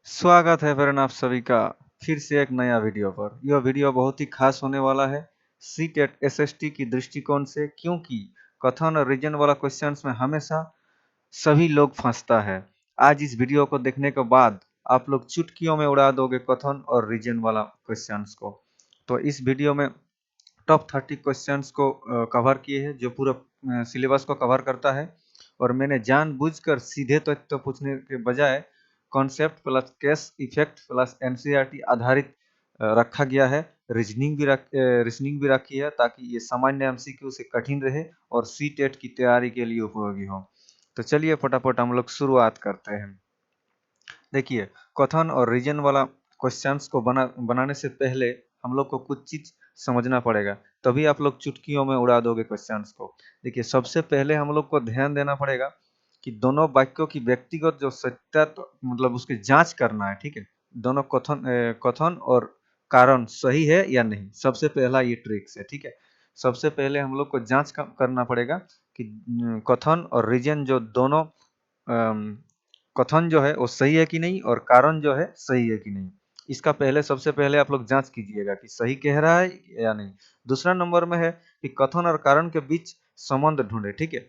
स्वागत है फिर आप सभी का फिर से एक नया वीडियो पर। यह वीडियो बहुत ही खास होने वाला है सीटेट एसएसटी की दृष्टिकोण से, क्योंकि कथन और रीजन वाला क्वेश्चंस में हमेशा सभी लोग फंसता है। आज इस वीडियो को देखने के बाद आप लोग चुटकियों में उड़ा दोगे कथन और रीजन वाला क्वेश्चंस को। तो इस वीडियो में टॉप 30 क्वेश्चंस को कवर किए हैं जो पूरा सिलेबस को कवर करता है। और मैंने जानबूझकर सीधे तथ्य पूछने के बजाय concept plus case effect plus NCERT आधारित रखा गया है। रीजनिंग भी रखी है ताकि ये सामान्य एमसीक्यू से कठिन रहे और सी टेट की तैयारी के लिए उपयोगी हो। तो चलिए फटाफट हम लोग शुरुआत करते हैं। देखिए, कथन और रीजन वाला क्वेश्चंस को बनाने से पहले हम लोग को कुछ चीज समझना पड़ेगा, तभी आप लोग चुटकियों में उड़ा दोगे क्वेश्चंस को। देखिए, सबसे पहले हम लोग को ध्यान देना पड़ेगा कि दोनों वाक्यों की व्यक्तिगत जो सत्यता मतलब उसकी जांच करना है। ठीक है, दोनों कथन और कारण सही है या नहीं, सबसे पहला ये ट्रिक्स है। ठीक है, सबसे पहले हम लोग को जांच करना पड़ेगा कि कथन और रीजन जो दोनों कथन जो है वो सही है कि नहीं और कारण जो है सही है कि नहीं। इसका पहले सबसे पहले आप लोग जांच कीजिएगा कि सही कह रहा है या नहीं। दूसरा नंबर में है कि कथन और कारण के बीच संबंध ढूंढे। ठीक है,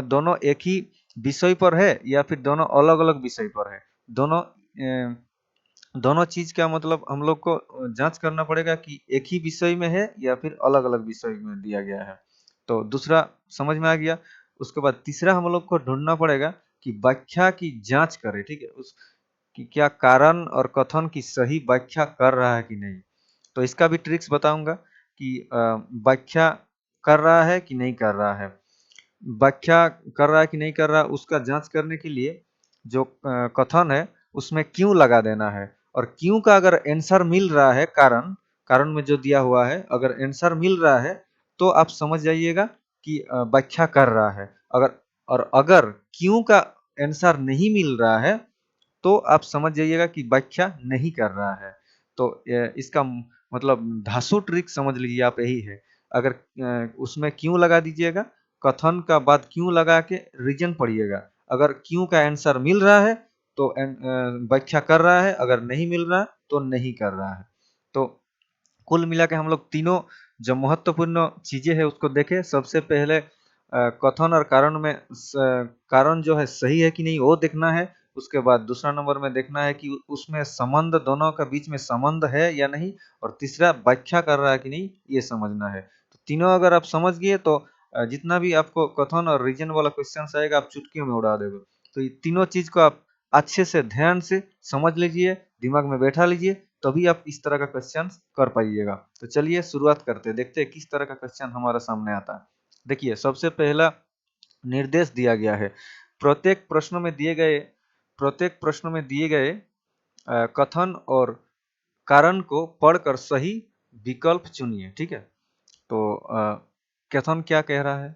दोनों एक ही विषय पर है या फिर दोनों अलग अलग विषय पर है। दोनों चीज का मतलब हम लोग को जांच करना पड़ेगा कि एक ही विषय में है या फिर अलग अलग विषय में दिया गया है। तो दूसरा समझ में आ गया। उसके बाद तीसरा हम लोग को ढूंढना पड़ेगा कि व्याख्या की जांच करें। ठीक है, उस कि क्या कारण और कथन की सही व्याख्या कर रहा है कि नहीं। तो इसका भी ट्रिक्स बताऊंगा कि व्याख्या कर रहा है कि नहीं कर रहा है। व्याख्या कर रहा है कि नहीं कर रहा, उसका जांच करने के लिए जो कथन है उसमें क्यों लगा देना है। और क्यों का अगर आंसर मिल रहा है, कारण कारण में जो दिया हुआ है अगर आंसर मिल रहा है तो आप समझ जाइएगा कि व्याख्या कर रहा है। अगर क्यों का आंसर नहीं मिल रहा है तो आप समझ जाइएगा कि व्याख्या नहीं कर रहा है। तो इसका मतलब धांसू ट्रिक समझ लीजिए आप यही है। अगर उसमें क्यों लगा दीजिएगा, कथन का बाद क्यों लगा के रीजन पढ़िएगा। अगर क्यों का आंसर मिल रहा है तो व्याख्या कर रहा है, अगर नहीं मिल रहा तो नहीं कर रहा है। तो कुल मिला के हम लोग तीनों जो महत्वपूर्ण चीजें हैं उसको देखें। सबसे पहले कथन और कारण में कारण जो है सही है कि नहीं वो देखना है। उसके बाद दूसरा नंबर में देखना है कि उसमें संबंध दोनों का बीच में संबंध है या नहीं। और तीसरा व्याख्या कर रहा है कि नहीं ये समझना है। तो तीनों अगर आप समझ गए तो जितना भी आपको कथन और रीजन वाला क्वेश्चन आएगा आप चुटकियों में उड़ा दोगे। तो ये तीनों चीज को आप अच्छे से ध्यान से समझ लीजिए, दिमाग में बैठा लीजिए, तभी आप इस तरह का क्वेश्चन कर पाइएगा। तो चलिए शुरुआत करते हैं, देखते हैं किस तरह का क्वेश्चन हमारा सामने आता है। देखिए, सबसे पहला निर्देश दिया गया है। प्रत्येक प्रश्न में दिए गए प्रत्येक प्रश्न में दिए गए कथन और कारण को पढ़कर सही विकल्प चुनिए। ठीक है, तो कथन क्या कह रहा है।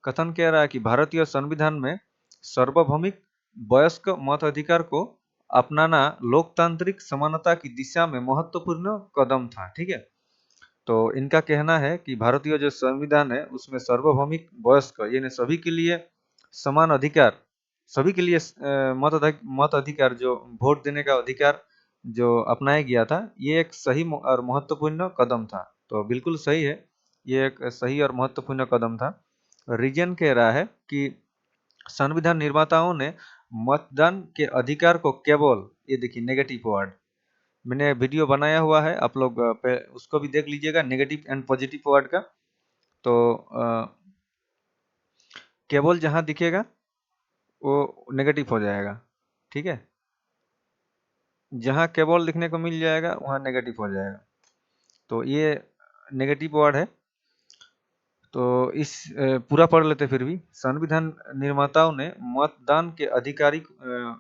कथन कह रहा है कि भारतीय संविधान में सार्वभौमिक वयस्क मताधिकार को अपनाना लोकतांत्रिक समानता की दिशा में महत्वपूर्ण कदम था। ठीक है, तो इनका कहना है कि भारतीय जो संविधान है उसमें सार्वभौमिक वयस्क यानी सभी के लिए समान अधिकार, सभी के लिए मत अधिकार जो वोट देने का अधिकार जो अपनाया गया था, ये एक सही और महत्वपूर्ण कदम था। तो बिल्कुल सही है, ये एक सही और महत्वपूर्ण कदम था। रीजन कह रहा है कि संविधान निर्माताओं ने मतदान के अधिकार को केवल, ये देखिए नेगेटिव वर्ड, मैंने वीडियो बनाया हुआ है, आप लोग उसको भी देख लीजिएगा नेगेटिव एंड पॉजिटिव वर्ड का। तो केवल जहां दिखेगा वो नेगेटिव हो जाएगा। ठीक है, जहां केवल लिखने को मिल जाएगा वहां नेगेटिव हो जाएगा। तो ये नेगेटिव वर्ड है। तो इस पूरा पढ़ लेते फिर भी। संविधान निर्माताओं ने मतदान के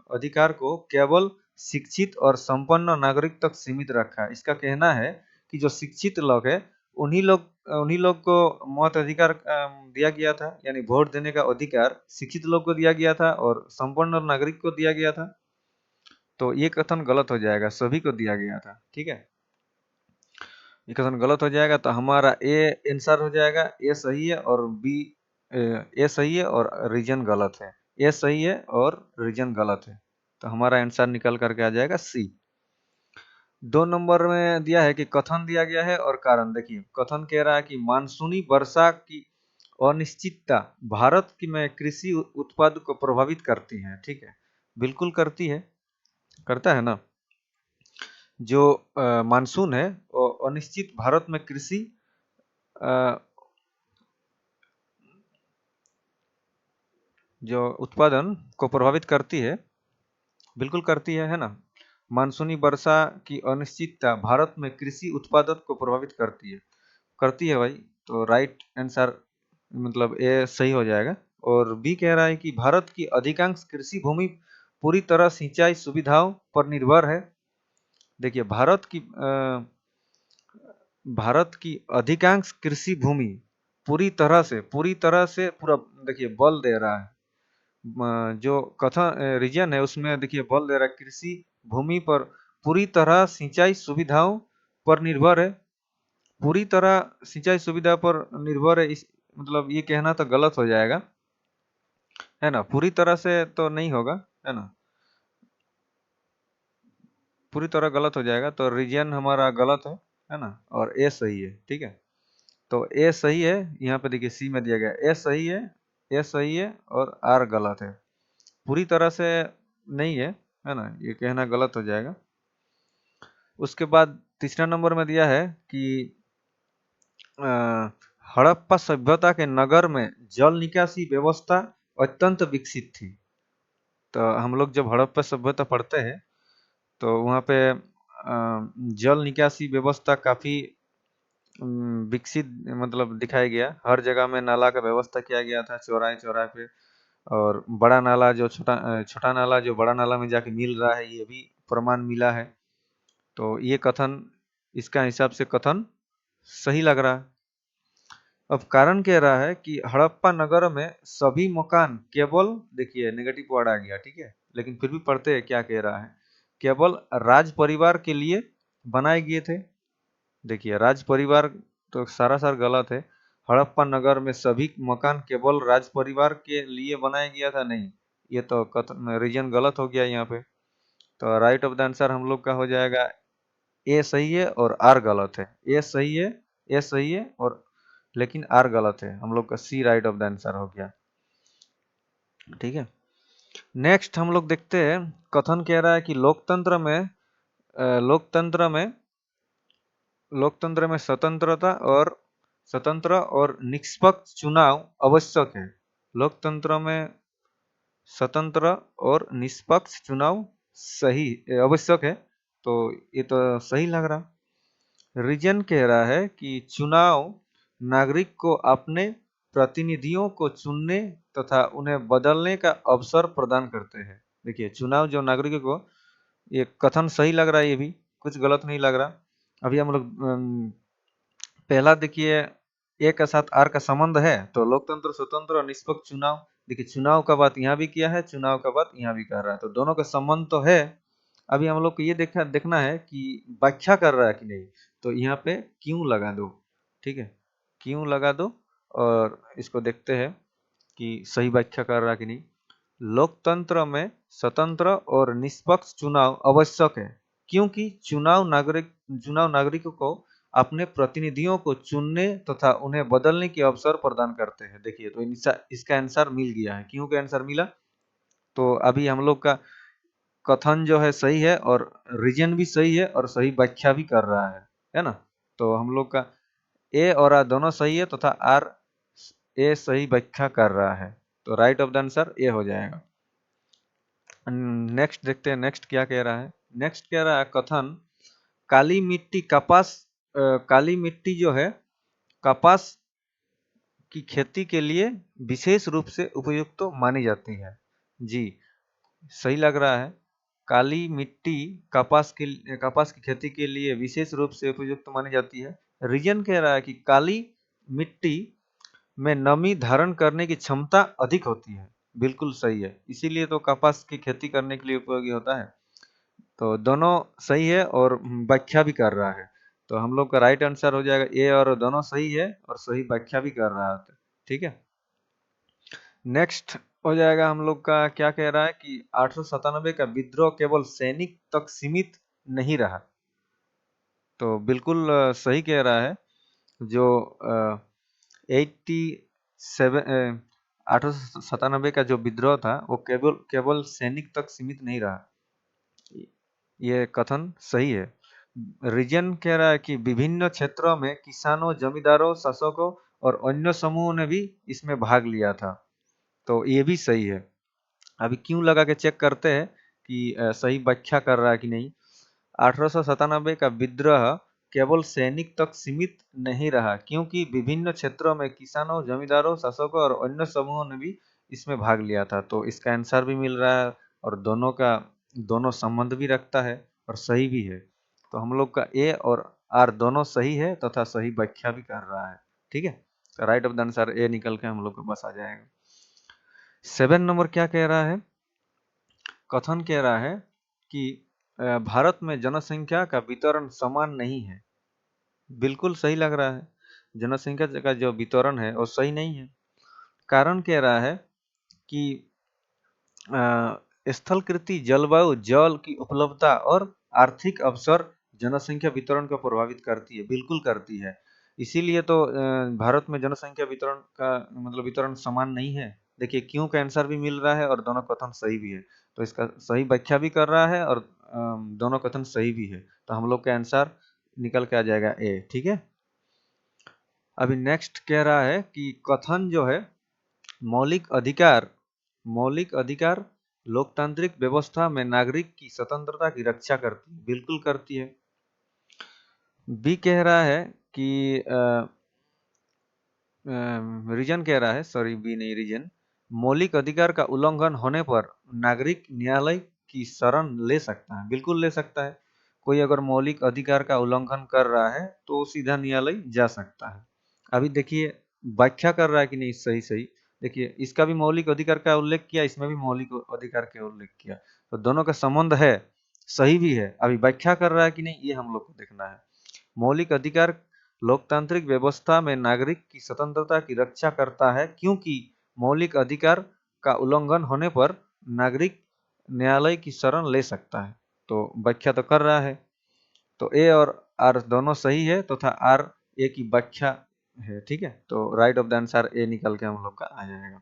अधिकार को केवल शिक्षित और संपन्न नागरिक तक सीमित रखा। इसका कहना है कि जो शिक्षित लोग हैं उन्हीं लोग को मत अधिकार दिया गया था, यानी वोट देने का अधिकार शिक्षित लोग को दिया गया था और संपन्न नागरिक को दिया गया था। तो ये कथन गलत हो जाएगा, सभी को दिया गया था। ठीक है, ये कथन गलत हो जाएगा तो हमारा ए आंसर हो जाएगा, ए सही है और बी ए सही है और रीजन गलत है। ए सही है और रीजन गलत है। तो हमारा आंसर निकल करके आ जाएगा सी। 2 नंबर में दिया है कि कथन दिया गया है और कारण। देखिए कथन कह रहा है कि मानसूनी वर्षा की अनिश्चितता भारत की में कृषि उत्पाद को प्रभावित करती है। ठीक है, बिल्कुल करती है, करता है ना। जो मानसून है वो अनिश्चित भारत में कृषि अ, जो उत्पादन को प्रभावित करती है, बिल्कुल करती है ना। मानसूनी वर्षा की अनिश्चितता भारत में कृषि उत्पादन को प्रभावित करती है भाई। तो राइट आंसर मतलब ए सही हो जाएगा। और बी कह रहा है कि भारत की अधिकांश कृषि भूमि पूरी तरह सिंचाई सुविधाओं पर निर्भर है। देखिए भारत की अधिकांश कृषि भूमि पूरी तरह से पूरा, देखिए बल दे रहा है। जो कथन रीजन है उसमें देखिए बल दे रहा है कृषि भूमि पर पूरी तरह सिंचाई सुविधाओं पर निर्भर है। पूरी तरह सिंचाई सुविधा पर निर्भर है, इस मतलब ये कहना तो गलत हो जाएगा, है ना। पूरी तरह से तो नहीं होगा, है ना, पूरी तरह गलत हो जाएगा। तो रीजन हमारा गलत है ना, और ए सही है। ठीक है, तो ए सही है। यहाँ पे देखिए सी में दिया गया ए सही है, ए सही है और आर गलत है। पूरी तरह से नहीं है ना, ये कहना गलत हो जाएगा। उसके बाद तीसरा नंबर में दिया है कि अ, हड़प्पा सभ्यता के नगर में जल निकासी व्यवस्था अत्यंत विकसित थी। तो हम लोग जब हड़प्पा सभ्यता पढ़ते हैं तो वहाँ पे जल निकासी व्यवस्था काफी विकसित मतलब दिखाया गया। हर जगह में नाला का व्यवस्था किया गया था, चौराहे चौराहे पे। और बड़ा नाला जो छोटा नाला जो बड़ा नाला में जाके मिल रहा है, ये भी प्रमाण मिला है। तो ये कथन, इसका हिसाब से कथन सही लग रहा है। अब कारण कह रहा है कि हड़प्पा नगर में सभी मकान केवल, देखिए नेगेटिव वर्ड आ गया, ठीक है, लेकिन फिर भी पढ़ते हैं क्या कह रहा है। केवल राज परिवार के लिए बनाए गए थे। देखिए राज परिवार तो सारा सार गलत है। हड़प्पा नगर में सभी मकान केवल राज परिवार के लिए बनाया गया था, नहीं, ये तो कथन रीजन गलत हो गया यहाँ पे। तो राइट ऑफ द आंसर हम लोग का हो जाएगा ए सही है और आर गलत है। ए सही है, ए सही है और लेकिन आर गलत है। हम लोग का सी राइट ऑफ द आंसर हो गया। ठीक है, नेक्स्ट हम लोग देखते हैं। कथन कह रहा है कि लोकतंत्र में स्वतंत्र और निष्पक्ष चुनाव आवश्यक है। लोकतंत्र में स्वतंत्र और निष्पक्ष चुनाव सही आवश्यक है। तो ये तो सही लग रहा। रीजन कह रहा है कि चुनाव नागरिक को अपने प्रतिनिधियों को चुनने तथा उन्हें बदलने का अवसर प्रदान करते हैं। देखिए चुनाव जो नागरिकों को, ये कथन सही लग रहा है, ये भी कुछ गलत नहीं लग रहा। अभी हम लोग पहला देखिए ए का साथ आर का संबंध है, तो लोकतंत्र स्वतंत्र और निष्पक्ष चुनाव। देखिए चुनाव का बात यहाँ भी किया है, चुनाव का बात यहाँ भी कर रहा है, तो दोनों का संबंध तो है। अभी हम लोग को ये देखना है कि व्याख्या कर रहा है कि नहीं। तो यहाँ पे क्यों लगा दो, ठीक है, क्यों लगा दो और इसको देखते हैं कि सही व्याख्या कर रहा है कि नहीं। लोकतंत्र में स्वतंत्र और निष्पक्ष चुनाव आवश्यक है क्योंकि चुनाव नागरिकों को अपने प्रतिनिधियों को चुनने तथा उन्हें बदलने के अवसर प्रदान करते हैं। देखिए तो इसका आंसर मिल गया है। क्यों का आंसर मिला, तो अभी हम लोग का कथन जो है सही है और रीजन भी सही है और सही व्याख्या भी कर रहा है ना। तो हम लोग का ए और आर दोनों सही है तथा आर ए सही व्याख्या कर रहा है। तो right of the answer A हो जाएगा। नेक्स्ट देखते हैं, नेक्स्ट क्या कह रहा है। नेक्स्ट कह रहा है कथन काली मिट्टी काली मिट्टी जो है कपास की खेती के लिए विशेष रूप से उपयुक्त तो मानी जाती है। जी सही लग रहा है। काली मिट्टी कपास की खेती के लिए विशेष रूप से उपयुक्त मानी जाती है। रीजन कह रहा है कि काली मिट्टी में नमी धारण करने की क्षमता अधिक होती है। बिल्कुल सही है, इसीलिए तो कपास की खेती करने के लिए उपयोगी होता है। तो दोनों सही है और व्याख्या भी कर रहा है। तो हम लोग का राइट आंसर हो जाएगा ए, और दोनों सही है और सही व्याख्या भी कर रहा है। ठीक है, नेक्स्ट हो जाएगा हम लोग का, क्या कह रहा है कि 897 का विद्रोह केवल सैनिक तक सीमित नहीं रहा। तो बिल्कुल सही कह रहा है। जो 897 का जो विद्रोह था वो केवल केवल सैनिक तक सीमित नहीं रहा। ये कथन सही है। रीजन कह रहा है कि विभिन्न क्षेत्रों में किसानों, जमींदारों, शासकों और अन्य समूहों ने भी इसमें भाग लिया था। तो ये भी सही है। अभी क्यों लगा के चेक करते हैं कि सही व्याख्या कर रहा है कि नहीं। 1897 का विद्रोह केवल सैनिक तक सीमित नहीं रहा, क्योंकि विभिन्न क्षेत्रों में किसानों, जमींदारों, शासकों और अन्य समूहों ने भी इसमें भाग लिया था। तो इसका आंसर भी मिल रहा है और दोनों संबंध भी रखता है और सही भी है। तो हम लोग का ए और आर दोनों सही है तथा सही व्याख्या भी कर रहा है। ठीक है, तो right of the answer A निकल के हम लोग के पास आ जाएगा। 7 नंबर क्या कह रहा है। कथन कह रहा है कि भारत में जनसंख्या का वितरण समान नहीं है। बिल्कुल सही लग रहा है। जनसंख्या का जो वितरण है वो सही नहीं है। कारण कह रहा है कि स्थलकृति, जलवायु, जल की उपलब्धता और आर्थिक अवसर जनसंख्या वितरण को प्रभावित करती है। बिल्कुल करती है। इसीलिए तो भारत में जनसंख्या वितरण का मतलब वितरण समान नहीं है। देखिए क्यों का आंसर भी मिल रहा है और दोनों कथन सही भी है। तो इसका सही व्याख्या भी कर रहा है और दोनों कथन सही भी है। तो हम लोग का आंसर निकल के आ जाएगा ए। ठीक है। अभी नेक्स्ट कह रहा है कि कथन जो है, मौलिक अधिकार मौलिक अधिकार लोकतांत्रिक व्यवस्था में नागरिक की स्वतंत्रता की रक्षा करती है। बिल्कुल करती है। बी कह रहा है कि रीजन कह रहा है, सॉरी बी नहीं रीजन, मौलिक अधिकार का उल्लंघन होने पर नागरिक न्यायालय की शरण ले सकता है। बिल्कुल ले सकता है। कोई अगर मौलिक अधिकार का उल्लंघन कर रहा है तो सीधा न्यायालय जा सकता है। अभी देखिए व्याख्या कर रहा है कि नहीं सही सही। देखिए इसका भी मौलिक अधिकार का उल्लेख किया, इसमें भी मौलिक अधिकार का उल्लेख किया। तो दोनों का संबंध है, सही भी है। अभी व्याख्या कर रहा है कि नहीं ये हम लोग को देखना है। मौलिक अधिकार लोकतांत्रिक व्यवस्था में नागरिक की स्वतंत्रता की रक्षा करता है, क्योंकि मौलिक अधिकार का उल्लंघन होने पर नागरिक न्यायालय की शरण ले सकता है। तो व्याख्या तो कर रहा है। तो ए और आर दोनों सही है तथा आर ए की व्याख्या है। ठीक है, तो right of the answer A निकल के हम लोग का आ जाएगा।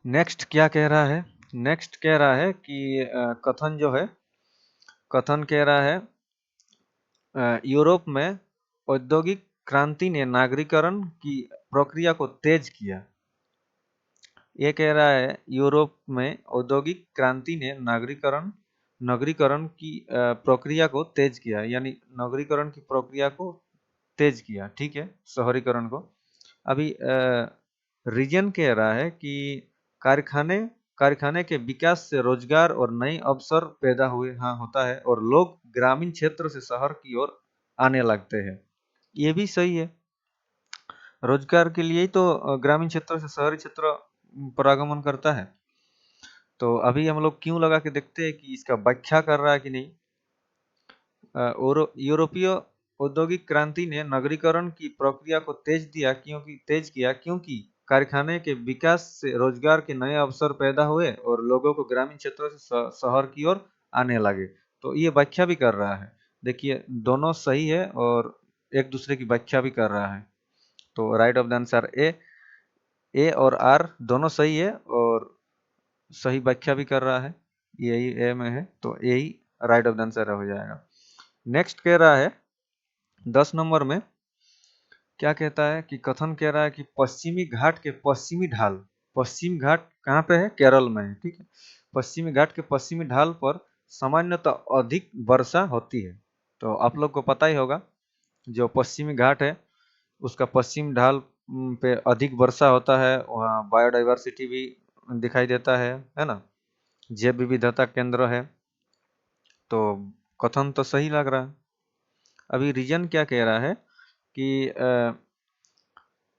नेक्स्ट क्या कह रहा है। नेक्स्ट कह रहा है कि कथन जो है, कथन कह रहा है यूरोप में औद्योगिक क्रांति ने नागरीकरण की प्रक्रिया को तेज किया। ये कह रहा है यूरोप में औद्योगिक क्रांति ने नगरीकरण की प्रक्रिया को तेज किया, यानी नगरीकरण की प्रक्रिया को तेज किया। ठीक है, शहरीकरण को। अभी रीजन कह रहा है कि कारखाने कारखाने के विकास से रोजगार और नए अवसर पैदा हुए। हाँ होता है। और लोग ग्रामीण क्षेत्र से शहर की ओर आने लगते हैं। ये भी सही है। रोजगार के लिए ही तो ग्रामीण क्षेत्र से शहरी क्षेत्र पर आगमन करता है। तो अभी हम लोग क्यों लगा के देखते हैं कि इसका व्याख्या कर रहा है कि नहीं। और यूरोपीय औद्योगिक क्रांति ने नगरीकरण की प्रक्रिया को तेज किया क्योंकि कारखाने के विकास से रोजगार के नए अवसर पैदा हुए और लोगों को ग्रामीण क्षेत्रों से शहर की ओर आने लगे। तो ये व्याख्या भी कर रहा है। देखिए दोनों सही है और एक दूसरे की व्याख्या भी कर रहा है। तो right of the answer A और आर दोनों सही है और सही व्याख्या भी कर रहा है। यही ए में है तो यही राइट ऑफ द आंसर हो जाएगा। नेक्स्ट कह रहा है 10 नंबर में क्या कहता है कि कथन कह रहा है कि पश्चिमी घाट के पश्चिमी ढाल, पश्चिम घाट कहाँ पे है, केरल में है। ठीक है, पश्चिमी घाट के पश्चिमी ढाल पर सामान्यतः अधिक वर्षा होती है। तो आप लोग को पता ही होगा जो पश्चिमी घाट है उसका पश्चिम ढाल पे अधिक वर्षा होता है। वहाँ बायोडाइवर्सिटी भी दिखाई देता है ना। जैव विविधता केंद्र है। तो कथन तो सही लग रहा है। अभी रीजन क्या कह रहा है कि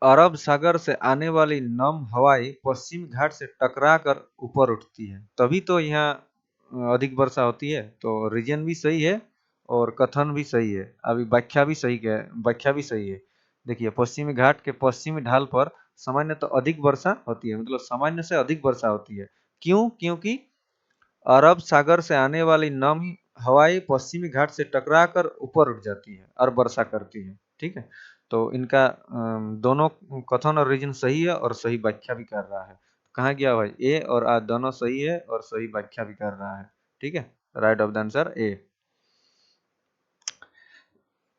अरब सागर से आने वाली नम हवाएं पश्चिम घाट से टकरा कर ऊपर उठती है, तभी तो यहाँ अधिक वर्षा होती है। तो रीजन भी सही है और कथन भी सही है। अभी व्याख्या भी सही है। देखिए पश्चिमी घाट के पश्चिमी ढाल पर सामान्य तो अधिक वर्षा होती है, मतलब सामान्य से अधिक वर्षा होती है। क्यों? क्योंकि अरब सागर से आने वाली नमी हवाएं पश्चिमी घाट से टकराकर ऊपर उठ जाती है और वर्षा करती है। ठीक है, तो इनका दोनों कथन और रीजन सही है और सही व्याख्या भी कर रहा है। कहाँ गया भाई? ए और आ दोनों सही है और सही व्याख्या भी कर रहा है। ठीक है, right of the answer A.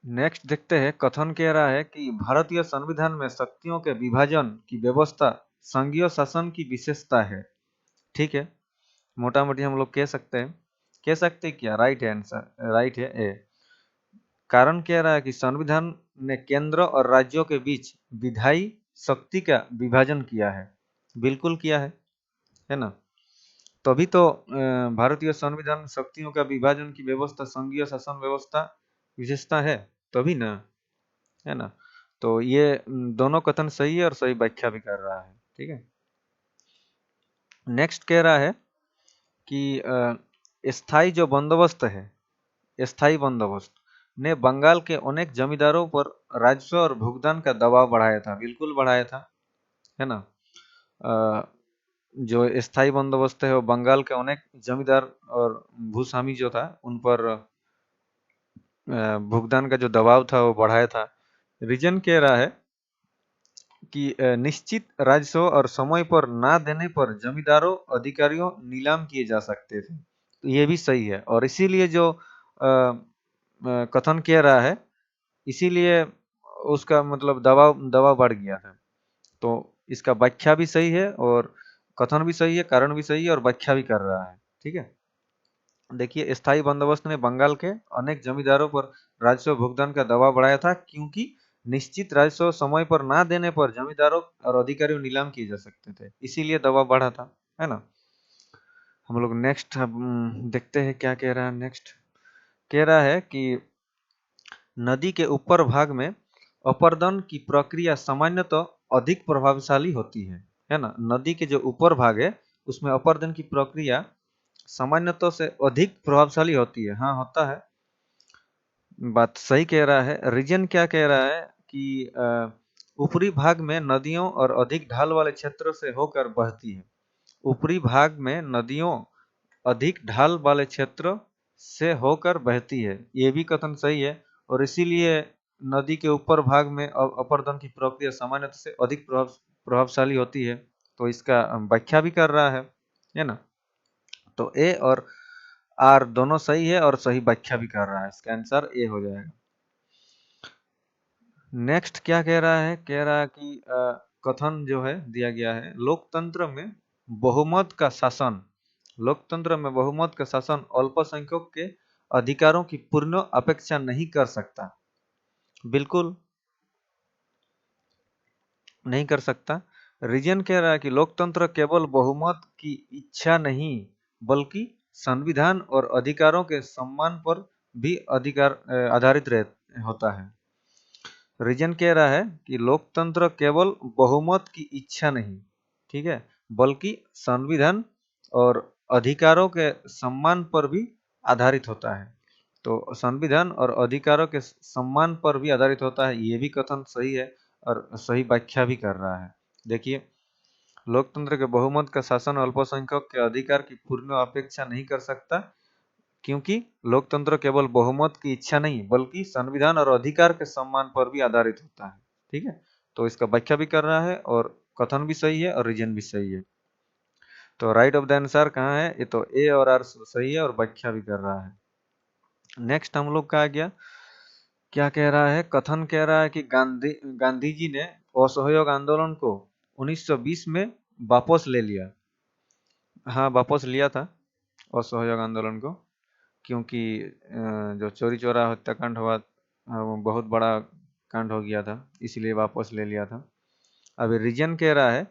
Next देखते हैं, कथन कह रहा है कि भारतीय संविधान में शक्तियों के विभाजन की व्यवस्था संघीय शासन की विशेषता है। ठीक है, मोटा मोटी हम लोग कह सकते हैं क्या? राइट है आंसर, राइट है ए। कारण कह रहा है कि संविधान ने केंद्र और राज्यों के बीच विधायी शक्ति का विभाजन किया है। बिल्कुल किया है ना? तभी तो भारतीय संविधान शक्तियों का विभाजन की व्यवस्था संघीय शासन व्यवस्था विशेषता है, तभी ना, है ना? तो ये दोनों कथन सही है और सही व्याख्या भी कर रहा है। ठीक है, नेक्स्ट कह रहा है कि स्थायी जो बंदोबस्त है, स्थायी बंदोबस्त ने बंगाल के अनेक जमींदारों पर राजस्व और भुगतान का दबाव बढ़ाया था। बिल्कुल बढ़ाया था, है ना? अ, जो स्थायी बंदोबस्त है वो बंगाल के अनेक जमींदार और भूस्वामी जो था उन पर भुगतान का जो दबाव था वो बढ़ाया था। रीजन कह रहा है कि निश्चित राजस्व और समय पर ना देने पर जमींदारों अधिकारियों नीलाम किए जा सकते थे। तो ये भी सही है और इसीलिए जो कथन कह रहा है, इसीलिए उसका मतलब दबाव दबाव बढ़ गया था। तो इसका व्याख्या भी सही है और कथन भी सही है, कारण भी सही है और व्याख्या भी कर रहा है। ठीक है, देखिए, स्थायी बंदोबस्त ने बंगाल के अनेक जमींदारों पर राजस्व भुगतान का दबाव बढ़ाया था, क्योंकि निश्चित राजस्व समय पर ना देने पर जमींदारों और अधिकारियों नीलाम किए जा सकते थे, इसीलिए दबाव बढ़ा था, है ना? हम लोग नेक्स्ट देखते हैं क्या कह रहा है। नेक्स्ट कह रहा है कि नदी के ऊपर भाग में अपरदन की प्रक्रिया सामान्यतः अधिक प्रभावशाली होती है ना? नदी के जो ऊपर भाग है उसमें अपरदन की प्रक्रिया सामान्यतः से अधिक प्रभावशाली होती है। हाँ, होता है, बात सही कह रहा है। रीजन क्या कह रहा है कि ऊपरी भाग में नदियों और अधिक ढाल वाले क्षेत्र से होकर बहती है। ऊपरी भाग में नदियों अधिक ढाल वाले क्षेत्र से होकर बहती है, ये भी कथन सही है और इसीलिए नदी के ऊपर भाग में अपरदन की प्रक्रिया सामान्यतः से अधिक प्रभावशाली होती है। तो इसका व्याख्या भी कर रहा है ना? तो ए और आर दोनों सही है और सही व्याख्या भी कर रहा है। इसका आंसर ए हो जाएगा। नेक्स्ट क्या कह रहा है? कह रहा है कि कथन जो है दिया गया है, लोकतंत्र में बहुमत का शासन, लोकतंत्र में बहुमत का शासन अल्पसंख्यक के अधिकारों की पूर्ण अपेक्षा नहीं कर सकता। बिल्कुल नहीं कर सकता। रीजन कह रहा है कि लोकतंत्र केवल बहुमत की इच्छा नहीं, बल्कि संविधान और अधिकारों के सम्मान पर भी आधारित होता है। रीजन कह रहा है कि लोकतंत्र केवल बहुमत की इच्छा नहीं, ठीक है, बल्कि संविधान और अधिकारों के सम्मान पर भी आधारित होता है। तो संविधान और अधिकारों के सम्मान पर भी आधारित होता है, ये भी कथन सही है और सही व्याख्या भी कर रहा है। देखिए, लोकतंत्र के बहुमत का शासन अल्पसंख्यक के अधिकार की पूर्ण अपेक्षा नहीं कर सकता, क्योंकि लोकतंत्र केवल बहुमत की इच्छा नहीं, बल्कि संविधान और अधिकार के सम्मान पर भी आधारित होता है। ठीक है, तो इसका व्याख्या भी कर रहा है और कथन भी सही है और रीजन भी सही है। तो राइट ऑफ द आंसर कहाँ है? ये तो ए और आर सही है और व्याख्या भी कर रहा है। नेक्स्ट हम लोग का आ गया, क्या कह रहा है? कथन कह रहा है कि गांधी जी ने असहयोग आंदोलन को 1920 में वापस ले लिया। हाँ, वापस लिया था असहयोग आंदोलन को, क्योंकि जो चोरी चोरा हत्याकांड हुआ वो बहुत बड़ा कांड हो गया था, इसलिए वापस ले लिया था। अभी रीजन कह रहा है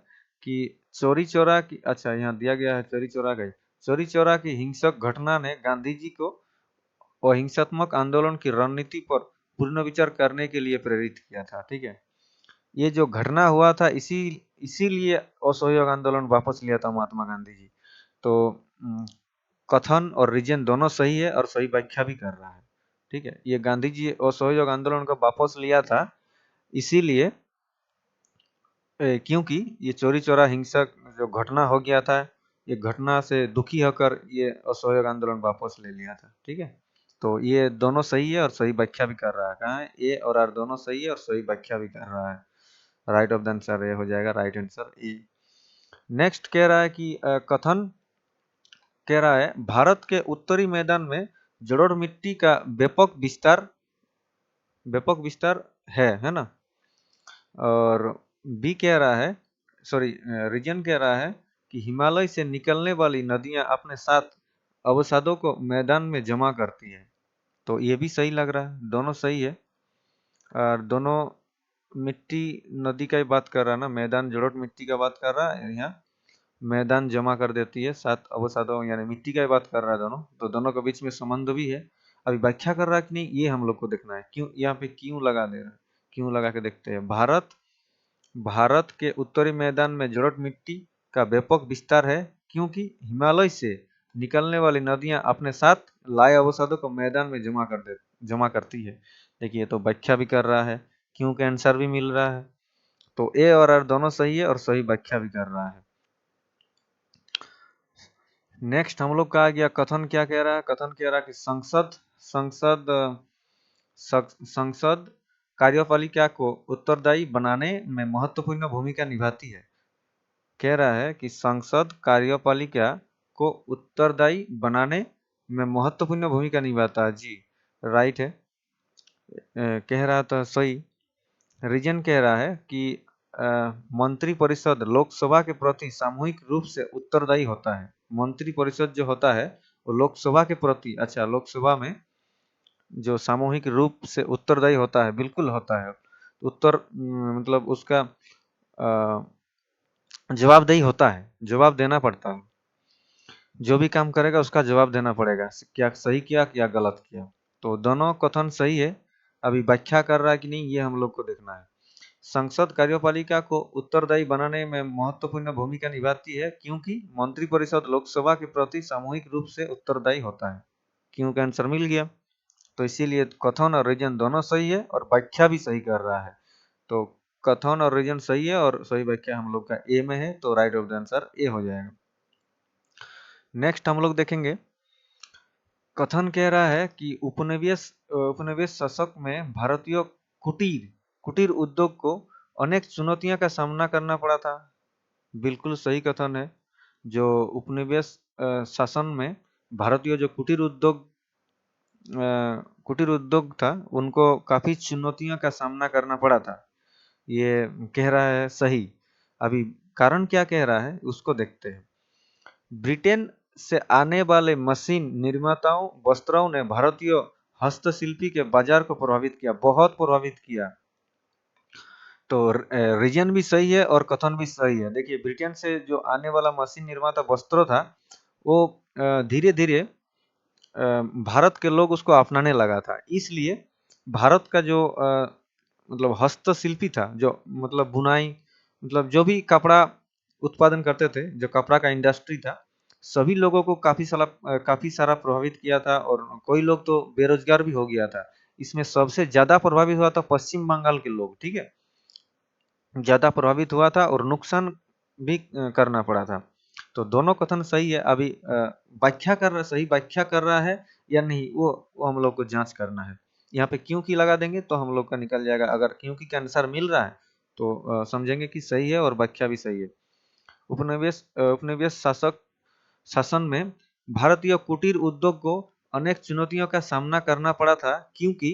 कि चोरी चोरा की, अच्छा यहाँ दिया गया है चोरी चोरा की हिंसक घटना ने गांधी जी को अहिंसात्मक आंदोलन की रणनीति पर पुनर्विचार करने के लिए प्रेरित किया था। ठीक है, ये जो घटना हुआ था इसीलिए असहयोग आंदोलन वापस लिया था महात्मा गांधी जी। तो कथन और रीजन दोनों सही है और सही व्याख्या भी कर रहा है। ठीक है, ये गांधी जी असहयोग आंदोलन को वापस लिया था, इसीलिए क्योंकि ये चोरी चोरा हिंसक जो घटना हो गया था, ये घटना से दुखी होकर ये असहयोग आंदोलन वापस ले लिया था। ठीक है, तो ये दोनों सही है और सही व्याख्या भी कर रहा है। कहाँ है, ए और आर दोनों सही है और सही व्याख्या भी कर रहा है। Right of the answer A हो जाएगा, राइट आंसर ए। नेक्स्ट कह रहा है कि कथन कह रहा है भारत के उत्तरी मैदान में जलोढ़ मिट्टी का व्यापक विस्तार है ना। और बी कह रहा है, सॉरी, रीजन कह रहा है कि हिमालय से निकलने वाली नदियां अपने साथ अवसादों को मैदान में जमा करती है। तो ये भी सही लग रहा है, दोनों सही है। और दोनों मिट्टी नदी का ही बात कर रहा है ना, मैदान जलोढ़ मिट्टी का बात कर रहा है यहाँ, मैदान जमा कर देती है, सात अवसादों यानी मिट्टी का ही बात कर रहा है दोनों, तो दोनों के बीच में संबंध भी है। अभी व्याख्या कर रहा है कि नहीं, ये हम लोग को देखना है। क्यों यहाँ पे क्यों लगा दे रहा है, क्यों लगा के देखते हैं। भारत के उत्तरी मैदान में जलोढ़ मिट्टी का व्यापक विस्तार है क्योंकि हिमालय से निकलने वाली नदियां अपने साथ लाए अवसादों को मैदान में जमा करती है। देखिए, तो व्याख्या भी कर रहा है, क्यों के आंसर भी मिल रहा है। तो ए और आर दोनों सही है और सही व्याख्या भी कर रहा है। नेक्स्ट हम लोग का आ गया कथन। क्या कह रहा है, कथन कह रहा है कि संसद संसद कार्यपालिका को उत्तरदायी बनाने में महत्वपूर्ण भूमिका निभाती है। कह रहा है कि संसद कार्यपालिका को उत्तरदायी बनाने में महत्वपूर्ण भूमिका निभाता है। जी, राइट है। कह रहा था सही। रीजन कह रहा है कि मंत्रिपरिषद लोकसभा के प्रति सामूहिक रूप से उत्तरदायी होता है। मंत्रिपरिषद जो होता है वो लोकसभा के प्रति, अच्छा, लोकसभा में जो सामूहिक रूप से उत्तरदायी होता है, बिल्कुल होता है। मतलब उसका जवाबदेही होता है, जवाब देना पड़ता है। जो भी काम करेगा उसका जवाब देना पड़ेगा, क्या सही किया या गलत किया। तो दोनों कथन सही है। अभी व्याख्या कर रहा है कि नहीं, ये हम लोग को देखना है। संसद कार्यपालिका को उत्तरदायी बनाने में महत्वपूर्ण भूमिका निभाती है क्योंकि मंत्रिपरिषद लोकसभा के प्रति सामूहिक रूप से उत्तरदायी होता है। क्यों का आंसर मिल गया। तो इसीलिए कथन और रीजन दोनों सही है और व्याख्या भी सही कर रहा है। तो कथन और रीजन सही है और सही व्याख्या हम लोग का ए में है, तो right of the answer A हो जाएगा। नेक्स्ट हम लोग देखेंगे, कथन कह रहा है कि उपनिवेश शासक में भारतीय कुटीर कुटीर उद्योग को अनेक चुनौतियों का सामना करना पड़ा था। बिल्कुल सही कथन है। जो उपनिवेश शासन में भारतीय जो कुटीर उद्योग था, उनको काफी चुनौतियों का सामना करना पड़ा था। ये कह रहा है सही। अभी कारण क्या कह रहा है उसको देखते हैं। ब्रिटेन से आने वाले मशीन निर्माताओं वस्त्रों ने भारतीय हस्तशिल्पी के बाजार को प्रभावित किया, बहुत प्रभावित किया। तो रीजन भी सही है और कथन भी सही है। देखिए, ब्रिटेन से जो आने वाला मशीन निर्माता वस्त्रों था, वो धीरे धीरे भारत के लोग उसको अपनाने लगा था। इसलिए भारत का जो मतलब हस्तशिल्पी था, जो मतलब बुनाई, मतलब जो भी कपड़ा उत्पादन करते थे, जो कपड़ा का इंडस्ट्री था, सभी लोगों को काफी सारा प्रभावित किया था और कोई लोग तो बेरोजगार भी हो गया था। इसमें सबसे ज्यादा प्रभावित हुआ था पश्चिम बंगाल के लोग। ठीक है, ज्यादा प्रभावित हुआ था और नुकसान भी करना पड़ा था। तो दोनों कथन सही है। अभी सही व्याख्या कर रहा है या नहीं, वो हम लोग को जांच करना है। यहाँ पे क्योंकि लगा देंगे तो हम लोग का निकल जाएगा। अगर क्योंकि के अनुसार मिल रहा है तो समझेंगे कि सही है और व्याख्या भी सही है। उपनिवेश शासन में भारतीय कुटीर उद्योग को अनेक चुनौतियों का सामना करना पड़ा था क्योंकि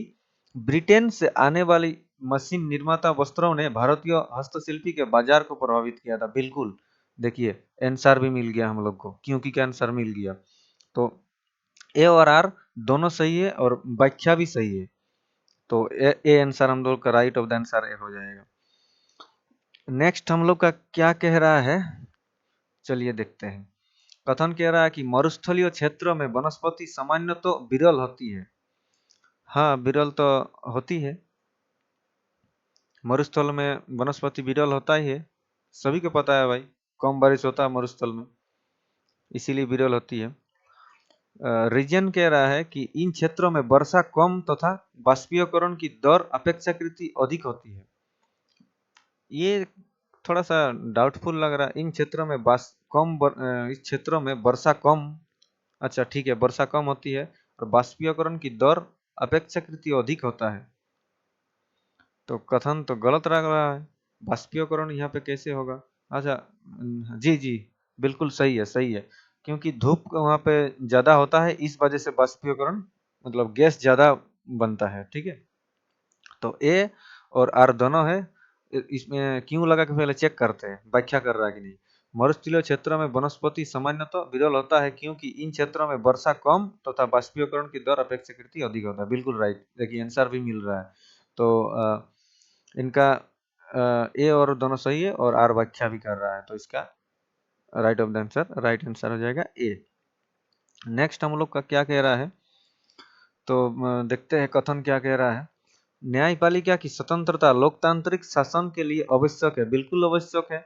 ब्रिटेन से आने वाली मशीन निर्माता वस्त्रों ने भारतीय हस्तशिल्पी के बाजार को प्रभावित किया था। बिल्कुल, देखिए आंसर भी मिल गया हम लोग को, क्योंकि का आंसर मिल गया। तो ए और आर दोनों सही है और व्याख्या भी सही है। तो ए आंसर हम लोग का right of the answer A हो जाएगा। नेक्स्ट हम लोग का क्या कह रहा है, चलिए देखते हैं। कथन कह रहा है कि मरुस्थलीय क्षेत्रों में वनस्पति सामान्य तो विरल होती है। हाँ, विरल तो होती है। मरुस्थल में वनस्पति विरल होता ही है, सभी को पता है भाई। कम बारिश होता है मरुस्थल में, इसीलिए विरल होती है। रीजन कह रहा है कि इन क्षेत्रों में वर्षा कम तथा वाष्पीयकरण की दर अपेक्षाकृत अधिक होती है। ये थोड़ा सा डाउटफुल लग रहा है। इन क्षेत्रों में इस क्षेत्रों में वर्षा कम, अच्छा ठीक है, वर्षा कम होती है और बाष्पीयकरण की दर अपेक्षाकृत अधिक होता है। तो कथन तो गलत लग रहा है, बाष्पीयकरण यहाँ पे कैसे होगा? अच्छा, जी जी, बिल्कुल सही है, सही है, क्योंकि धूप वहाँ पे ज्यादा होता है, इस वजह से बाष्पीयकरण मतलब गैस ज्यादा बनता है। ठीक है, तो ए और आर दोनों है। इसमें क्यों लगा के पहले चेक करते हैं, व्याख्या कर रहा है कि नहीं। मरुस्थलीय क्षेत्र में वनस्पति सामान्यतः विरल होता है क्योंकि इन क्षेत्रों में वर्षा कम तथा बाष्पीकरण की दर अपेक्षाकृत अधिक होता है। बिल्कुल राइट, देखिए आंसर भी मिल रहा है। तो इनका ए और दोनों सही है और आर व्याख्या भी कर रहा है, तो इसका राइट आंसर हो जाएगा ए। नेक्स्ट हम लोग का क्या कह रहा है, तो देखते हैं कथन क्या कह रहा है। न्यायपालिका की स्वतंत्रता लोकतांत्रिक शासन के लिए आवश्यक है। बिल्कुल आवश्यक है।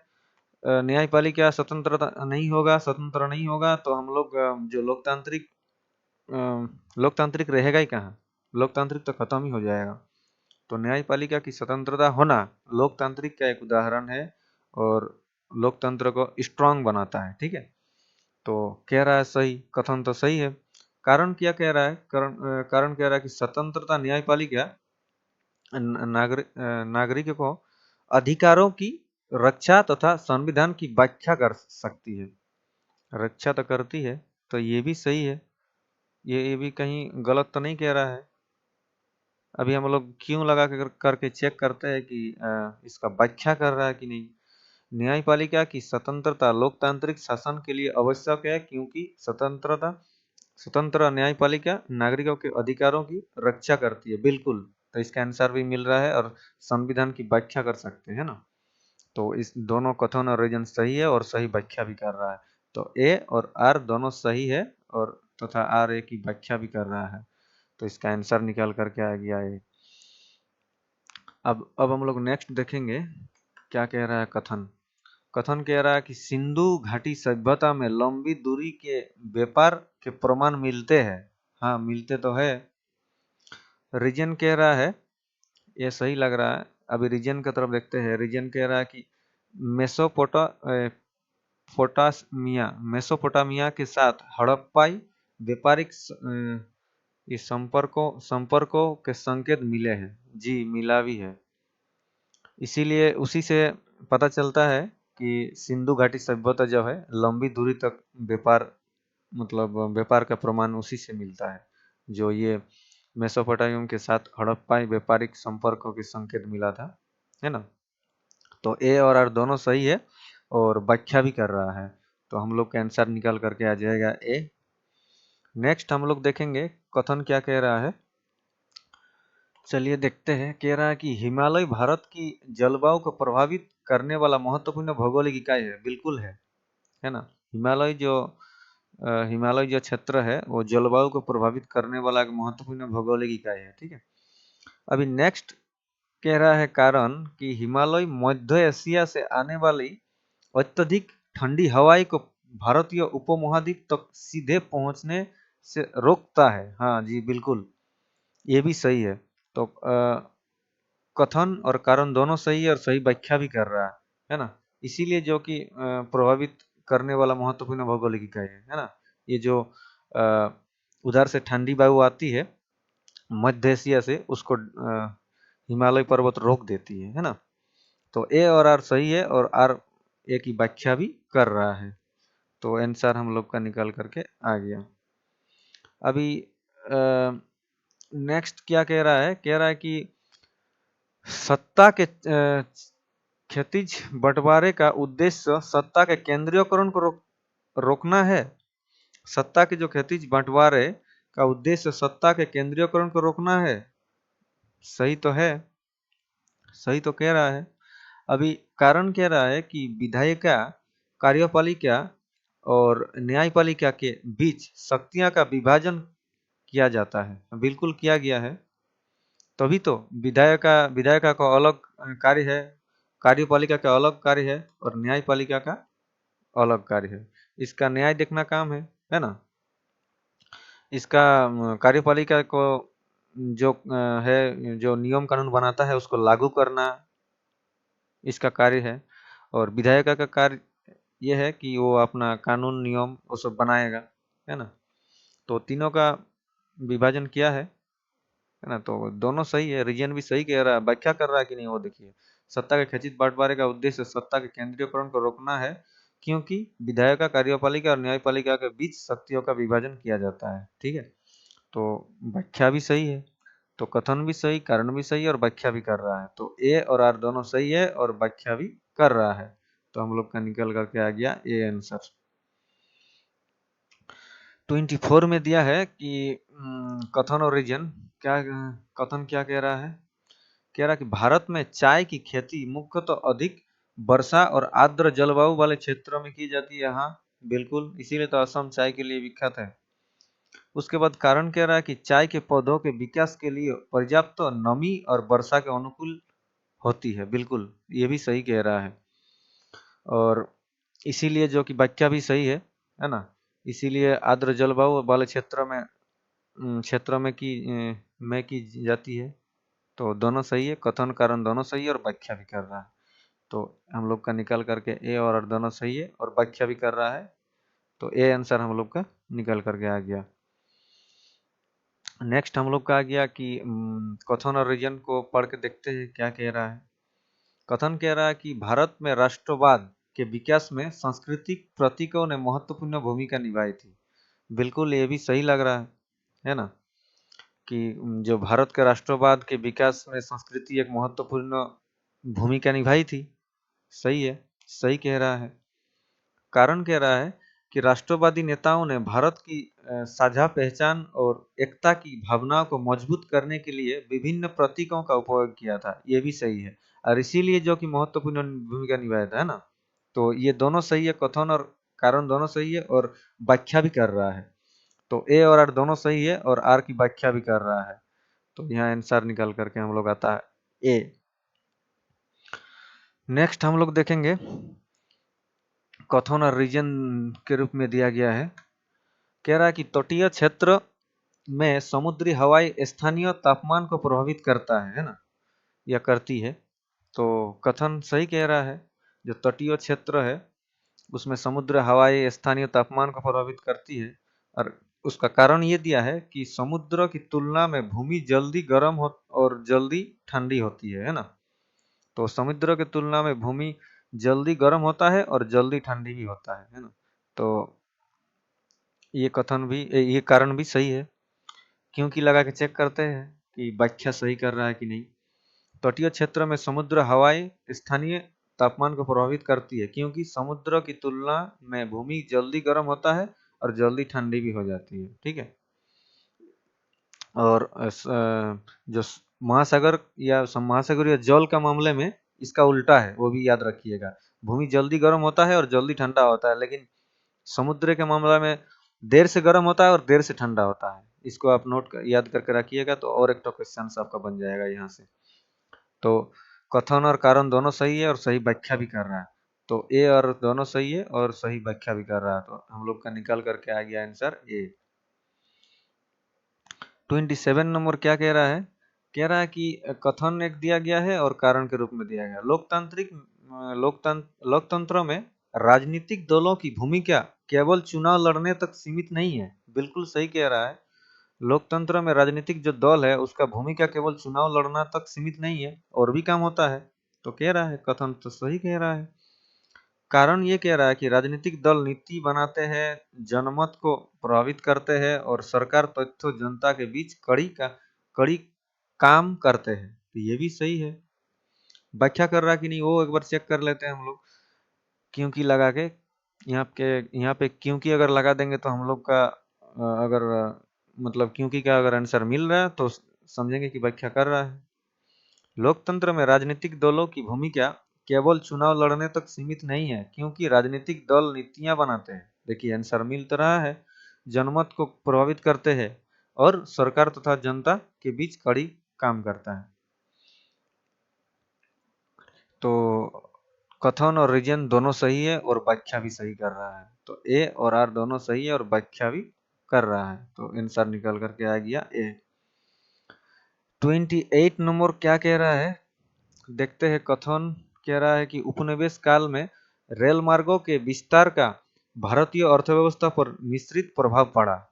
न्यायपालिका स्वतंत्र नहीं होगा तो हम लोग जो लोकतांत्रिक रहेगा ही कहाँ, लोकतांत्रिक तो खत्म ही हो जाएगा। तो न्यायपालिका की स्वतंत्रता होना लोकतांत्रिक का एक उदाहरण है और लोकतंत्र को स्ट्रांग बनाता है। ठीक है, तो कह रहा है सही, कथन तो सही है। कारण क्या कह रहा है, कारण कह रहा है कि स्वतंत्रता न्यायपालिका नागरिक को अधिकारों की रक्षा तथा संविधान की व्याख्या कर सकती है। रक्षा तो करती है, तो ये भी सही है। ये भी कहीं गलत तो नहीं कह रहा है। अभी हम लोग क्यों लगा करके चेक करते हैं कि इसका व्याख्या कर रहा है कि नहीं। न्यायपालिका की स्वतंत्रता लोकतांत्रिक शासन के लिए आवश्यक है क्योंकि स्वतंत्र न्यायपालिका नागरिकों के अधिकारों की रक्षा करती है। बिल्कुल, तो इसका आंसर भी मिल रहा है और संविधान की व्याख्या कर सकते हैं ना। तो इस दोनों कथन और रीजन सही है और सही व्याख्या भी कर रहा है। तो ए और आर दोनों सही है और तथा आर ए की व्याख्या भी कर रहा है, तो इसका आंसर निकाल करके आ गया ए। अब हम लोग नेक्स्ट देखेंगे क्या कह रहा है कथन। कथन कह रहा है कि सिंधु घाटी सभ्यता में लंबी दूरी के व्यापार के प्रमाण मिलते हैं। हाँ, मिलते तो है। रीजन कह रहा है, ये सही लग रहा है। अभी रीजन की तरफ देखते हैं। रीजन कह रहा है कि मेसोपोटामिया के साथ हड़प्पाई व्यापारिक इस संपर्कों के संकेत मिले हैं। जी, मिला भी है। इसीलिए उसी से पता चलता है कि सिंधु घाटी सभ्यता जो है लंबी दूरी तक व्यापार, मतलब व्यापार का प्रमाण उसी से मिलता है, जो ये मेसोपोटामियम के साथ हड़प्पाई व्यापारिक संपर्कों के संकेत मिला था, है ना। तो ए और आर दोनों सही है और व्याख्या भी कर रहा है, तो हम लोग का आंसर निकल करके आ जाएगा ए। नेक्स्ट हम लोग देखेंगे कथन क्या कह रहा है। चलिए देखते हैं। कह रहा है कि हिमालय भारत की जलवायु को प्रभावित करने वाला महत्वपूर्ण भौगोलिक इकाई है। बिल्कुल है ना। हिमालय जो क्षेत्र है वो जलवायु को प्रभावित करने वाला एक महत्वपूर्ण भौगोलिक इकाई है। ठीक है, अभी नेक्स्ट कह रहा है कारण कि हिमालय मध्य एशिया से आने वाली अत्यधिक ठंडी हवाई को भारतीय उपमहाद्वीप तक सीधे पहुंचने से रोकता है। हाँ जी, बिल्कुल, ये भी सही है। तो कथन और कारण दोनों सही है और सही व्याख्या भी कर रहा है ना। इसीलिए जो कि प्रभावित करने वाला महत्वपूर्ण भौगोलिक इकाई है ना। ये जो उधर से ठंडी वायु आती है मध्य एशिया से, उसको हिमालय पर्वत रोक देती है ना। तो ए और आर सही है और आर ए की व्याख्या भी कर रहा है, तो आंसर हम लोग का निकल करके आ गया। अभी नेक्स्ट क्या कह रहा है, कह रहा है कि सत्ता के क्षैतिज बंटवारे का उद्देश्य सत्ता के केंद्रीयकरण को रोकना है। सत्ता के जो क्षैतिज बंटवारे का उद्देश्य सत्ता के केंद्रीयकरण को रोकना है। सही तो है, सही तो कह रहा है। अभी कारण कह रहा है कि विधायिका, कार्यपालिका और न्यायपालिका के बीच शक्तियां का विभाजन किया जाता है। बिल्कुल किया गया है, तभी तो विधायिका का अलग कार्य है, कार्यपालिका का अलग कार्य है और न्यायपालिका का अलग कार्य है। इसका न्याय देखना काम है ना। इसका कार्यपालिका को जो है, जो नियम कानून बनाता है उसको लागू करना इसका कार्य है, और विधायिका का कार्य ये है कि वो अपना कानून नियम वो सब बनाएगा, है ना। तो तीनों का विभाजन किया है ना। तो दोनों सही है, रीजन भी सही कह रहा है, व्याख्या कर रहा है कि नहीं वो देखिए। सत्ता के खचित बंटवारे का उद्देश्य सत्ता के केंद्रीयकरण को रोकना है, क्योंकि विधायिका, कार्यपालिका और न्यायपालिका के बीच शक्तियों का विभाजन किया जाता है। ठीक है, तो व्याख्या भी सही है, तो कथन भी सही, कारण भी सही और व्याख्या भी कर रहा है। तो ए और आर दोनों सही है और व्याख्या भी कर रहा है। तो हम लोग का निकल करके आ गया ए आंसर। 24 में दिया है कि कथन और रीजन क्या, कथन क्या कह रहा है। कह रहा है कि भारत में चाय की खेती मुख्यतः अधिक वर्षा और आर्द्र जलवायु वाले क्षेत्रों में की जाती है। हाँ बिल्कुल, इसीलिए तो असम चाय के लिए विख्यात है। उसके बाद कारण कह रहा है कि चाय के पौधों के विकास के लिए पर्याप्त नमी और वर्षा के अनुकूल होती है। बिल्कुल, ये भी सही कह रहा है। और इसीलिए जो कि व्याख्या भी सही है ना। इसीलिए आर्द्र जलवायु वाले क्षेत्रों में की जाती है। तो दोनों सही है, कथन कारण दोनों सही है और व्याख्या भी कर रहा है। तो हम लोग का निकल करके ए और आर दोनों सही है और व्याख्या भी कर रहा है। तो ए आंसर हम लोग का निकल करके आ गया। नेक्स्ट हम लोग का आ गया कि कथन और रीजन को पढ़ के देखते हैं क्या कह रहा है। कथन कह रहा है कि भारत में राष्ट्रवाद के विकास में सांस्कृतिक प्रतीकों ने महत्वपूर्ण भूमिका निभाई थी। बिल्कुल, ये भी सही लग रहा है ना, कि जो भारत के राष्ट्रवाद के विकास में संस्कृति एक महत्वपूर्ण भूमिका निभाई थी। सही है, सही कह रहा है। कारण कह रहा है कि राष्ट्रवादी नेताओं ने भारत की साझा पहचान और एकता की भावनाओं को मजबूत करने के लिए विभिन्न प्रतीकों का उपयोग किया था। ये भी सही है, और इसीलिए जो कि महत्वपूर्ण भूमिका निभाया था, है ना। तो ये दोनों सही है, कथन और कारण दोनों सही है और व्याख्या भी कर रहा है। तो ए और आर दोनों सही है और आर की व्याख्या भी कर रहा है। तो यहाँ आंसर निकल करके हम लोग आता है ए। नेक्स्ट हम लोग देखेंगे कथन और रीजन के रूप में दिया गया है। कह रहा है कि तटीय क्षेत्र में समुद्री हवाई स्थानीय तापमान को प्रभावित करता है ना, या करती है। तो कथन सही कह रहा है, जो तटीय क्षेत्र है उसमें समुद्र हवाई स्थानीय तापमान को प्रभावित करती है। और उसका कारण ये दिया है कि समुद्र की तुलना में भूमि जल्दी गर्म हो और जल्दी ठंडी होती है ना। तो समुद्र की तुलना में भूमि जल्दी गर्म होता है और जल्दी ठंडी भी होता है ना। तो ये कथन भी, ये कारण भी सही है। क्योंकि लगा के चेक करते हैं कि व्याख्या सही कर रहा है कि नहीं। तटीय क्षेत्र में समुद्र हवाएं स्थानीय तापमान को प्रभावित करती है, क्योंकि समुद्र की तुलना में भूमि जल्दी गर्म होता है और जल्दी ठंडी भी हो जाती है। ठीक है। और जो महासागर या महासागरीय जल का मामले में इसका उल्टा है, वो भी याद रखिएगा। भूमि जल्दी गर्म होता है और जल्दी ठंडा होता है, लेकिन समुद्र के मामले में देर से गर्म होता है और देर से ठंडा होता है। इसको आप याद करके रखिएगा, तो और एक तो क्वेश्चन आपका बन जाएगा यहाँ से। तो कथन और कारण दोनों सही है और सही व्याख्या भी कर रहा है। तो ए और दोनों सही है और सही व्याख्या भी कर रहा है। तो हम लोग का निकल करके आ गया आंसर ए। 27 नंबर क्या कह रहा है। कह रहा है कि कथन एक दिया गया है और कारण के रूप में दिया गया। लोकतंत्र में राजनीतिक दलों की भूमिका केवल चुनाव लड़ने तक सीमित नहीं है। बिल्कुल सही कह रहा है। लोकतंत्र में राजनीतिक जो दल है उसका भूमिका केवल चुनाव लड़ना तक सीमित नहीं है, और भी काम होता है। तो कह रहा है, कथन तो सही कह रहा है। कारण ये कह रहा है कि राजनीतिक दल नीति बनाते हैं, जनमत को प्रभावित करते हैं और सरकार तथ्यों जनता के बीच कड़ी काम करते हैं। तो ये भी सही है। व्याख्या कर रहा है कि नहीं वो एक बार चेक कर लेते हैं हम लोग। क्योंकि लगा के यहाँ पे क्योंकि अगर लगा देंगे तो हम लोग का अगर मतलब क्योंकि का अगर आंसर मिल रहा है तो समझेंगे कि व्याख्या कर रहा है। लोकतंत्र में राजनीतिक दलों की भूमिका केवल चुनाव लड़ने तक सीमित नहीं है, क्योंकि राजनीतिक दल नीतियां बनाते हैं। देखिए आंसर मिल तो रहा है, जनमत को प्रभावित करते हैं और सरकार तथा जनता के बीच कड़ी काम करता है। तो कथन और रीजन दोनों सही है और व्याख्या भी सही कर रहा है। तो ए और आर दोनों सही है और व्याख्या भी कर रहा है। तो आंसर निकल करके आ गया ए। 28 नंबर क्या कह रहा है, देखते हैं। कथन कह रहा है कि उपनिवेश काल में रेल मार्गों के विस्तार का भारतीय अर्थव्यवस्था पर मिश्रित प्रभाव पड़ा।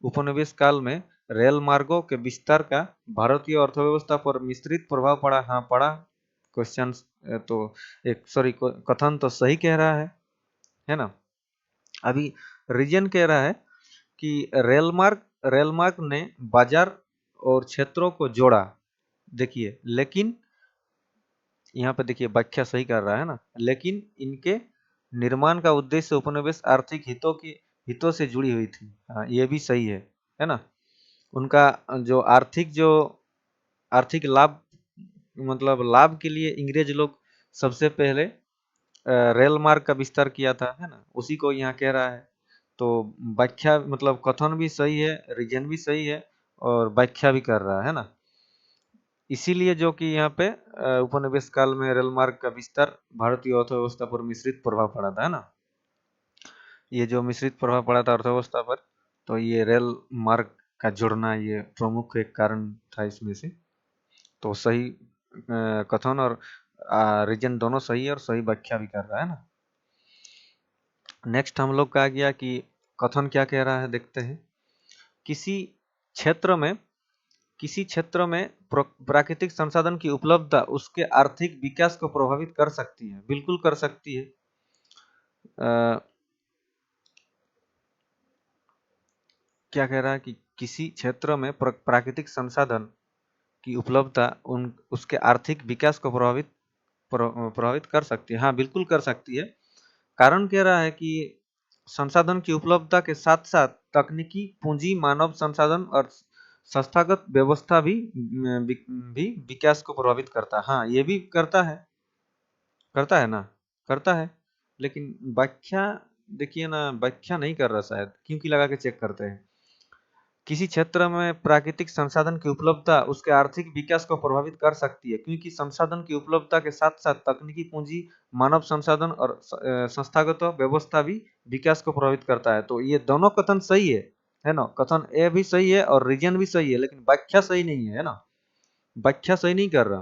उपनिवेश काल में रेल मार्गों के विस्तार का भारतीय अर्थव्यवस्था पर मिश्रित प्रभाव पड़ा। हाँ, पड़ा। क्वेश्चन तो कथन तो सही कह रहा है ना। अभी रीजन कह रहा है कि रेल मार्ग ने बाजार और क्षेत्रों को जोड़ा। देखिए, लेकिन यहाँ पे देखिए व्याख्या सही कर रहा है ना, लेकिन इनके निर्माण का उद्देश्य उपनिवेश आर्थिक हितों से जुड़ी हुई थी। हाँ, ये भी सही है ना। उनका जो आर्थिक लाभ, मतलब लाभ के लिए अंग्रेज लोग सबसे पहले रेल मार्ग का विस्तार किया था, है ना, उसी को यहाँ कह रहा है। तो व्याख्या मतलब कथन भी सही है, रीजन भी सही है, और व्याख्या भी कर रहा है ना। इसीलिए जो कि यहाँ पे उपनिवेश काल में रेल मार्ग का विस्तार भारतीय अर्थव्यवस्था पर मिश्रित प्रभाव पड़ा था, है ना। ये जो मिश्रित प्रभाव पड़ा था अर्थव्यवस्था पर, तो ये रेल मार्ग का जुड़ना ये प्रमुख एक कारण था इसमें से। तो सही कथन और रीजन दोनों सही है, और सही व्याख्या भी कर रहा है ना। नेक्स्ट हम लोग का आ गया कि कथन क्या कह रहा है, देखते हैं। किसी क्षेत्र में प्राकृतिक संसाधन की उपलब्धता उसके आर्थिक विकास को प्रभावित कर सकती है। बिल्कुल कर सकती है। क्या कह रहा है कि किसी क्षेत्र में प्राकृतिक संसाधन की उपलब्धता उसके आर्थिक विकास को प्रभावित कर सकती है। हाँ, बिल्कुल कर सकती है। कारण कह रहा है कि संसाधन की उपलब्धता के साथ साथ तकनीकी पूंजी, मानव संसाधन और संस्थागत व्यवस्था भी विकास को प्रभावित करता है। हाँ, ये भी करता है ना, करता है। लेकिन व्याख्या देखिए ना, व्याख्या नहीं कर रहा शायद, क्योंकि लगा के चेक करते हैं। किसी क्षेत्र में प्राकृतिक संसाधन की उपलब्धता उसके आर्थिक विकास को प्रभावित कर सकती है, क्योंकि संसाधन की उपलब्धता के साथ साथ तकनीकी पूंजी, मानव संसाधन और संस्थागत व्यवस्था भी विकास को प्रभावित करता है। तो ये दोनों कथन सही है ना। कथन ए भी सही है और रीजन भी सही है, लेकिन व्याख्या सही नहीं है ना। व्याख्या सही नहीं कर रहा।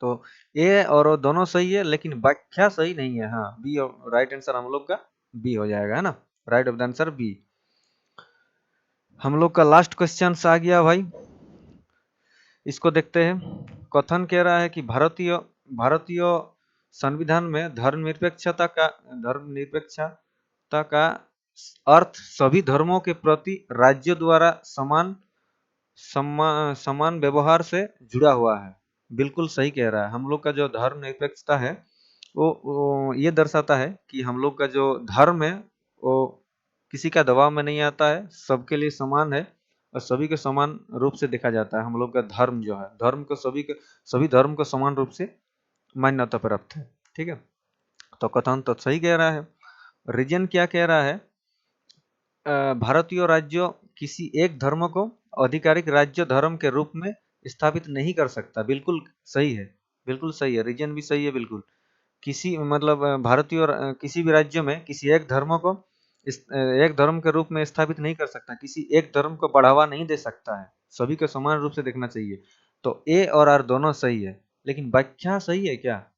तो ए और दोनों सही है, लेकिन व्याख्या सही नहीं है। हाँ, बी, राइट आंसर हम लोग का बी हो जाएगा, है ना। Right of the answer B. हम लोग का लास्ट क्वेश्चन आ गया भाई, इसको देखते हैं। कथन कह रहा है कि भारतीय संविधान में धर्मनिरपेक्षता का अर्थ सभी धर्मों के प्रति राज्य द्वारा समान व्यवहार से जुड़ा हुआ है। बिल्कुल सही कह रहा है। हम लोग का जो धर्मनिरपेक्षता है वो ये दर्शाता है कि हम लोग का जो धर्म है वो किसी का दबाव में नहीं आता है, सबके लिए समान है, और सभी को समान रूप से देखा जाता है। हम लोग का धर्म जो है, धर्म को सभी धर्म को समान रूप से मान्यता प्राप्त है। ठीक है, तो कथन तो सही कह रहा है। रीजन क्या कह रहा है, भारतीय राज्य किसी एक धर्म को आधिकारिक राज्य धर्म के रूप में स्थापित नहीं कर सकता। बिल्कुल सही है, बिल्कुल सही है। रीजन भी सही है, बिल्कुल। किसी मतलब किसी भी राज्य में किसी एक धर्म को एक धर्म के रूप में स्थापित नहीं कर सकता, किसी एक धर्म को बढ़ावा नहीं दे सकता है, सभी को समान रूप से देखना चाहिए। तो ए और आर दोनों सही है, लेकिन व्याख्या सही है क्या?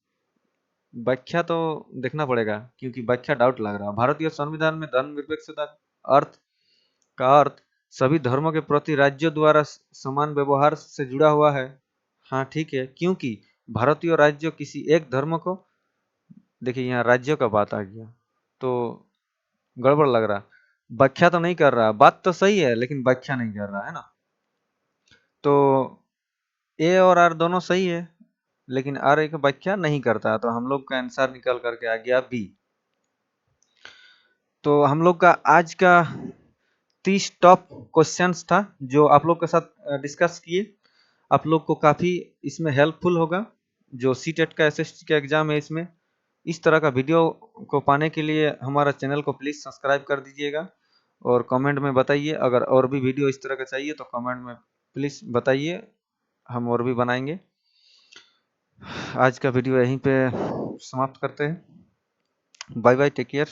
व्याख्या तो देखना पड़ेगा, क्योंकि व्याख्या डाउट लग रहा है। भारतीय संविधान में धर्मनिरपेक्षता अर्थ का अर्थ सभी धर्मों के प्रति राज्य द्वारा समान व्यवहार से जुड़ा हुआ है। हाँ, ठीक है, क्योंकि भारतीय राज्य किसी एक धर्म को, देखिए यहाँ राज्य का बात आ गया तो गड़बड़ लग रहा। व्याख्या तो नहीं कर रहा, बात तो सही है लेकिन व्याख्या नहीं कर रहा, है ना। तो ए और आर दोनों सही है, लेकिन आर एक व्याख्या नहीं करता, तो हम लोग का आंसर निकल करके आ गया बी। तो हम लोग का आज का 30 टॉप क्वेश्चंस था जो आप लोग के साथ डिस्कस किए। आप लोग को काफ़ी इसमें हेल्पफुल होगा। जो सी टेट का एसएसटी का एग्ज़ाम है, इसमें इस तरह का वीडियो को पाने के लिए हमारा चैनल को प्लीज़ सब्सक्राइब कर दीजिएगा, और कमेंट में बताइए अगर और भी वीडियो इस तरह का चाहिए तो कमेंट में प्लीज़ बताइए, हम और भी बनाएंगे। आज का वीडियो यहीं पे समाप्त करते हैं। Bye bye, take care.